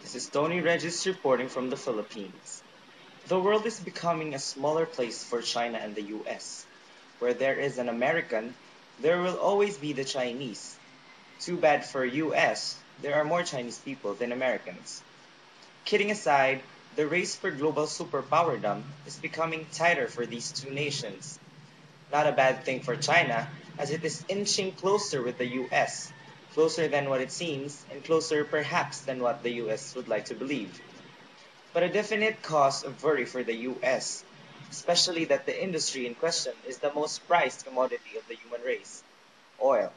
This is Tony Regis reporting from the Philippines. The world is becoming a smaller place for China and the US. Where there is an American, there will always be the Chinese. Too bad for US, there are more Chinese people than Americans. Kidding aside, the race for global superpowerdom is becoming tighter for these two nations. Not a bad thing for China, as it is inching closer with the US, closer than what it seems, and closer perhaps than what the US would like to believe. But a definite cause of worry for the US, especially that the industry in question is the most prized commodity of the human race, oil.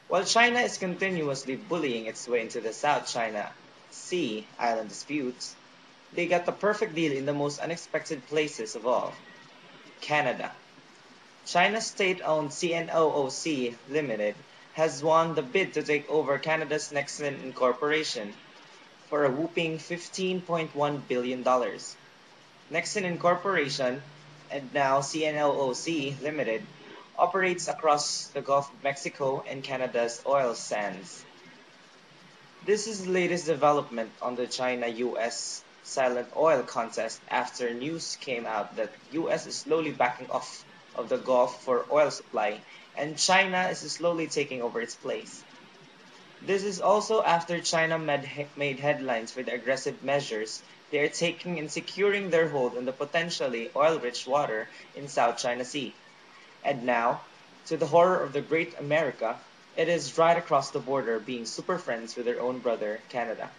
While China is continuously bullying its way into the South China Sea island disputes, they got the perfect deal in the most unexpected places of all, Canada. China's state-owned CNOOC Limited has won the bid to take over Canada's Nexen Incorporation for a whopping $15.1 billion. Nexen Incorporation, and now CNOOC Limited, operates across the Gulf of Mexico and Canada's oil sands. This is the latest development on the China-US silent oil contest after news came out that US is slowly backing off of the Gulf for oil supply and China is slowly taking over its place. This is also after China made headlines for the aggressive measures they are taking in securing their hold on the potentially oil-rich water in South China Sea. And now, to the horror of the great America, it is right across the border being super friends with their own brother, Canada.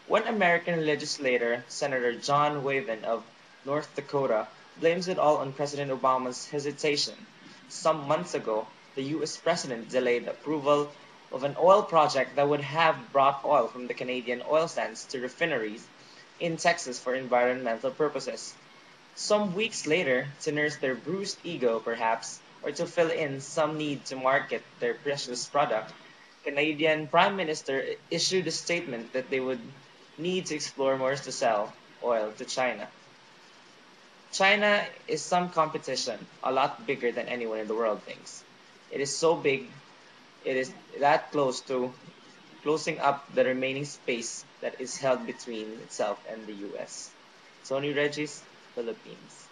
One American legislator, Senator John Wavin of North Dakota, blames it all on President Obama's hesitation. Some months ago, the US president delayed approval of an oil project that would have brought oil from the Canadian oil sands to refineries in Texas for environmental purposes. Some weeks later, to nurse their bruised ego perhaps, or to fill in some need to market their precious product, Canadian Prime Minister issued a statement that they would need to explore more to sell oil to China. China is some competition, a lot bigger than anyone in the world thinks. It is so big, it is that close to closing up the remaining space that is held between itself and the US. Tony Regis, Philippines.